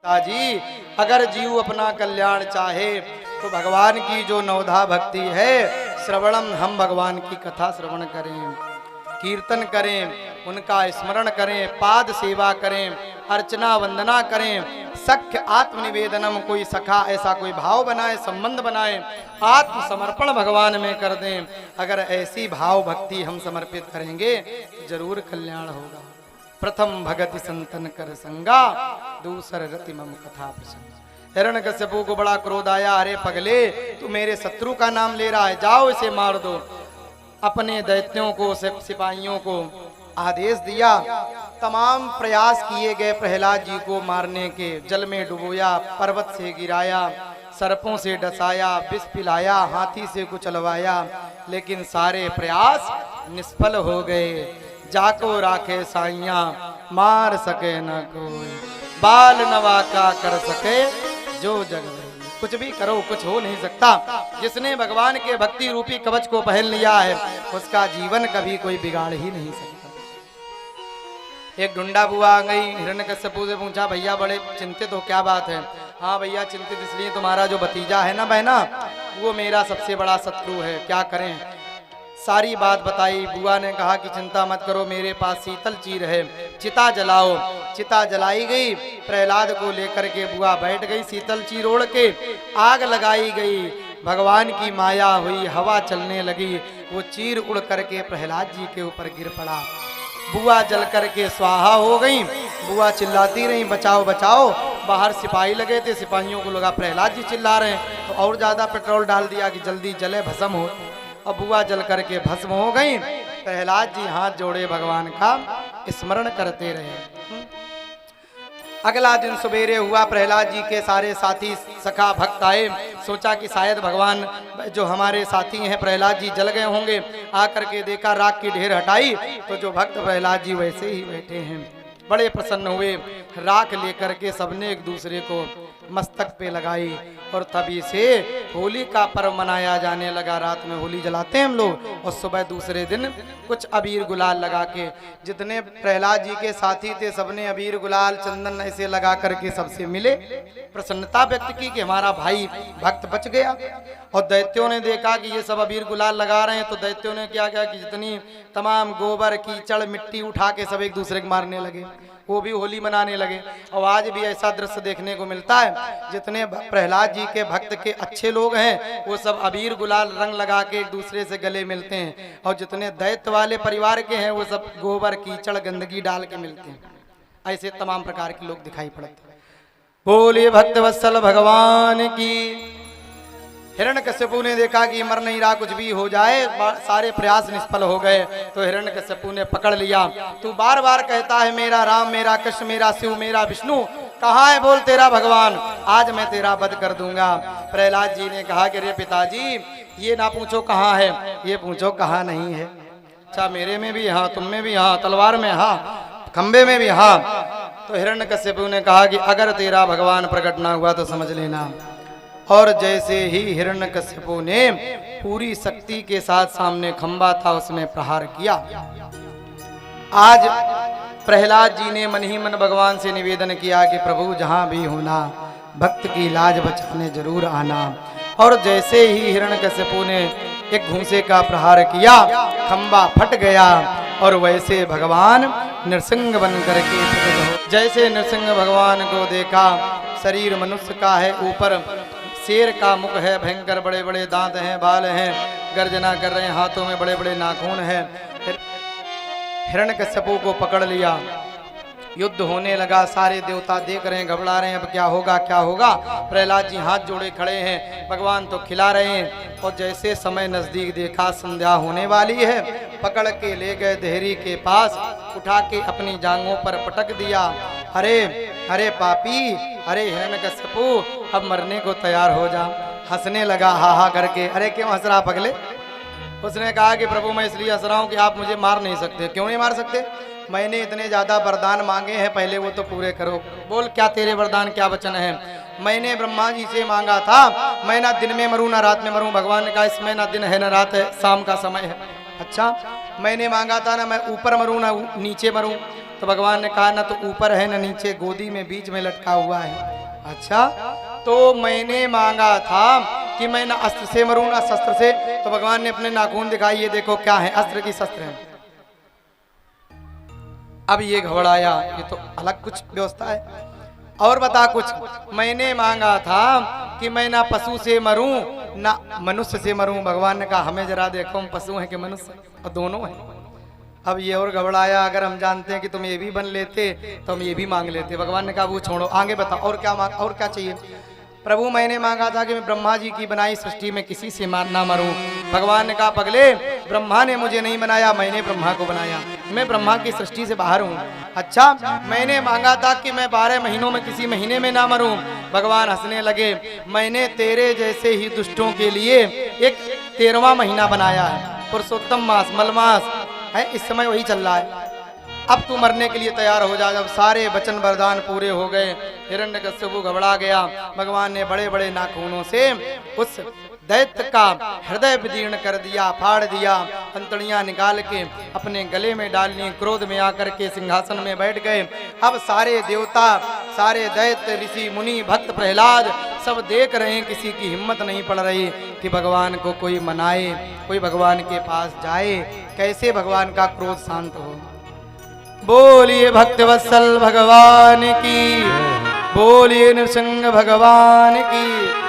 पिताजी, अगर जीव अपना कल्याण चाहे तो भगवान की जो नवधा भक्ति है, श्रवणम, हम भगवान की कथा श्रवण करें, कीर्तन करें, उनका स्मरण करें, पाद सेवा करें, अर्चना वंदना करें, सख्य आत्मनिवेदनम, कोई सखा ऐसा कोई भाव बनाए, संबंध बनाए, आत्मसमर्पण भगवान में कर दें। अगर ऐसी भाव भक्ति हम समर्पित करेंगे तो जरूर कल्याण होगा। प्रथम भगति संतन कर संगा, दूसर रति मम कथा प्रसंग। हिरण्यकश्यपु को बड़ा क्रोध आया, अरे पगले, तू मेरे शत्रु का नाम ले रहा है, जाओ इसे मार दो। अपने दैत्यों को, सिपाहियों को आदेश दिया। तमाम प्रयास किए गए प्रहलाद जी को मारने के। जल में डुबोया, पर्वत से गिराया, सर्पों से डसाया, विष पिलाया, हाथी से कुचलवाया, लेकिन सारे प्रयास निष्फल हो गए। जाको राखे साइया, मार सके न कोई, बाल नवा का कर सके जो जग में। कुछ भी करो, कुछ हो नहीं सकता। जिसने भगवान के भक्ति रूपी कवच को पहन लिया है, उसका जीवन कभी कोई बिगाड़ ही नहीं सकता। एक ढूंढा बुआ आ गई, हिरण्यकश्यपु से पूछा, भैया बड़े चिंतित हो, क्या बात है? हाँ भैया, चिंतित इसलिए, तुम्हारा जो भतीजा है ना बहना, वो मेरा सबसे बड़ा शत्रु है, क्या करें? सारी बात बताई। बुआ ने कहा कि चिंता मत करो, मेरे पास शीतल चीर है, चिता जलाओ। चिता जलाई गई, प्रहलाद को लेकर के बुआ बैठ गई, शीतल चीर ओढ़ के आग लगाई गई। भगवान की माया हुई, हवा चलने लगी, वो चीर उड़ करके प्रहलाद जी के ऊपर गिर पड़ा। बुआ जल करके स्वाहा हो गई। बुआ चिल्लाती रही, बचाओ बचाओ। बाहर सिपाही लगे थे, सिपाहियों को लगा प्रहलाद जी चिल्ला रहे हैं, तो और ज्यादा पेट्रोल डाल दिया कि जल्दी जले, भस्म हो। अब बुआ जल करके भस्म हो गई। प्रहलाद जी हाथ जोड़े भगवान का स्मरण करते रहे। अगला दिन सवेरे हुआ, प्रहलाद जी के सारे साथी सखा भक्त आए। सोचा कि शायद भगवान जो हमारे साथी हैं प्रहलाद जी जल गए होंगे। आकर के देखा, राख की ढेर हटाई तो जो भक्त प्रहलाद जी वैसे ही बैठे हैं। बड़े प्रसन्न हुए। राख लेकर के सबने एक दूसरे को मस्तक पे लगाई और तभी से होली का पर्व मनाया जाने लगा। रात में होली जलाते हैं हम लोग, और सुबह दूसरे दिन कुछ अबीर गुलाल लगा के, जितने प्रहलाद जी के साथी थे सबने अबीर गुलाल चंदन ऐसे लगा करके सबसे मिले, प्रसन्नता व्यक्त की कि हमारा भाई भक्त बच गया। और दैत्यों ने देखा कि ये सब अबीर गुलाल लगा रहे हैं, तो दैत्यों ने क्या किया कि जितनी तमाम गोबर कीचड़ मिट्टी उठा के सब एक दूसरे को मारने लगे, वो भी होली मनाने लगे। और आज भी ऐसा दृश्य देखने को मिलता है, जितने प्रहलाद जी के भक्त के अच्छे लोग हैं वो सब अबीर गुलाल रंग लगा के एक दूसरे से गले मिलते हैं, और जितने दैत्य वाले परिवार के हैं वो सब गोबर कीचड़ गंदगी डाल के मिलते हैं। ऐसे तमाम प्रकार के लोग दिखाई पड़ते हैं। बोलिए भक्त वत्सल भगवान की। हिरण्यकश्यपु ने देखा कि मर नहीं रहा, कुछ भी हो जाए, सारे प्रयास निष्फल हो गए। तो हिरण्यकश्यपु ने पकड़ लिया, तू बार बार कहता है मेरा राम, मेरा कृष्ण, मेरा शिव, मेरा विष्णु, कहाँ है बोल तेरा भगवान? आज मैं तेरा वध कर दूंगा। प्रहलाद जी ने कहा कि रे पिताजी, ये ना पूछो कहाँ है, ये पूछो कहाँ नहीं है। अच्छा, मेरे में भी हाँ, तुम में भी हाँ, तलवार में हाँ, खंबे में भी हाँ। तो हिरण्यकश्यपु ने कहा कि अगर तेरा भगवान प्रकट ना हुआ तो समझ लेना। और जैसे ही हिरण्यकश्यपु ने पूरी शक्ति के साथ सामने खंबा था उसमें प्रहार किया। आज प्रहलाद जी ने मन ही मन भगवान से निवेदन किया कि प्रभु जहां भी होना, भक्त की लाज बचाने जरूर आना। और जैसे ही हिरण्यकश्यपु ने एक घूंसे का प्रहार किया, खंबा फट गया और वैसे भगवान नृसिंह बन करके प्रकट हो। जैसे नृसिंह भगवान को देखा, शरीर मनुष्य का है, ऊपर शेर का मुख है, भयंकर बड़े बड़े दांत हैं, बाल हैं, गर्जना कर रहे हैं, हाथों में बड़े बड़े नाखून हैं। हिरण्यकश्यपु को पकड़ लिया, युद्ध होने लगा। सारे देवता देख रहे हैं, घबरा रहे हैं, अब क्या होगा क्या होगा। प्रहलाद जी हाथ जोड़े खड़े हैं, भगवान तो खिला रहे हैं। और जैसे समय नजदीक देखा, संध्या होने वाली है, पकड़ के ले गए देहरी के पास, उठा के अपनी जांघों पर पटक दिया। अरे अरे पापी, अरे हिरण्यकश्यपु, अब मरने को तैयार हो जा। हंसने लगा हा हा करके। अरे क्यों हंस रहा पगले? उसने कहा कि प्रभु मैं इसलिए हंस रहा हूँ कि आप मुझे मार नहीं सकते। क्यों नहीं मार सकते? मैंने इतने ज्यादा वरदान मांगे हैं, पहले वो तो पूरे करो। बोल क्या तेरे वरदान, क्या वचन है? मैंने ब्रह्मा जी से मांगा था, मैं ना दिन में मरूं ना रात में मरूं। भगवान ने कहा इसमें ना दिन है ना रात है, शाम का समय है। अच्छा, मैंने मांगा था ना मैं ऊपर मरूं ना नीचे मरूं। तो भगवान ने कहा, ना तो ऊपर है न नीचे, गोदी में बीच में लटका हुआ है। अच्छा, तो मैंने मांगा था कि मैं ना अस्त्र से मरूं ना शस्त्र से। तो भगवान ने अपने नाखून दिखाई, ये देखो क्या है, अस्त्र की शस्त्र है। अब ये घबराया, ये तो अलग कुछ व्यवस्था है। और बता कुछ। मैंने मांगा था कि मैं ना पशु से मरूं ना मनुष्य से मरूं। भगवान ने कहा, हमें जरा देखो, हम पशु हैं कि मनुष्य, और दोनों हैं। अब ये और घबराया, अगर हम जानते हैं कि तुम ये भी बन लेते तो हम ये भी मांग लेते। भगवान ने कहा, वो छोड़ो, आगे बताओ और क्या मांग, और क्या चाहिए। प्रभु, मैंने मांगा था कि मैं ब्रह्मा जी की बनाई सृष्टि में किसी से ना मरूं। भगवान ने कहा, पगले, ब्रह्मा ने मुझे नहीं बनाया, मैंने ब्रह्मा को बनाया, मैं ब्रह्मा की सृष्टि से बाहर हूँ। अच्छा, मैंने मांगा था कि मैं 12 महीनों में किसी महीने में ना मरूं। भगवान हंसने लगे, मैंने तेरे जैसे ही दुष्टों के लिए एक 13वां महीना बनाया है, पुरुषोत्तम मास, मलमास है, इस समय वही चल रहा है। अब तू मरने के लिए तैयार हो जा। जब सारे वचन वरदान पूरे हो गए, हिरण्यकश्यप घबरा गया। भगवान ने बड़े बड़े नाखूनों से उस दैत्य का हृदय विदीर्ण कर दिया, फाड़ दिया, अंतड़ियां निकाल के अपने गले में डाल ली। क्रोध में आकर के सिंहासन में बैठ गए। अब सारे देवता, सारे दैत्य, ऋषि मुनि, भक्त प्रहलाद सब देख रहे हैं, किसी की हिम्मत नहीं पड़ रही कि भगवान को कोई मनाए, कोई भगवान के पास जाए, कैसे भगवान का क्रोध शांत हो। बोलिए भक्तवत्सल भगवान की, बोलिए नृसिंह भगवान की।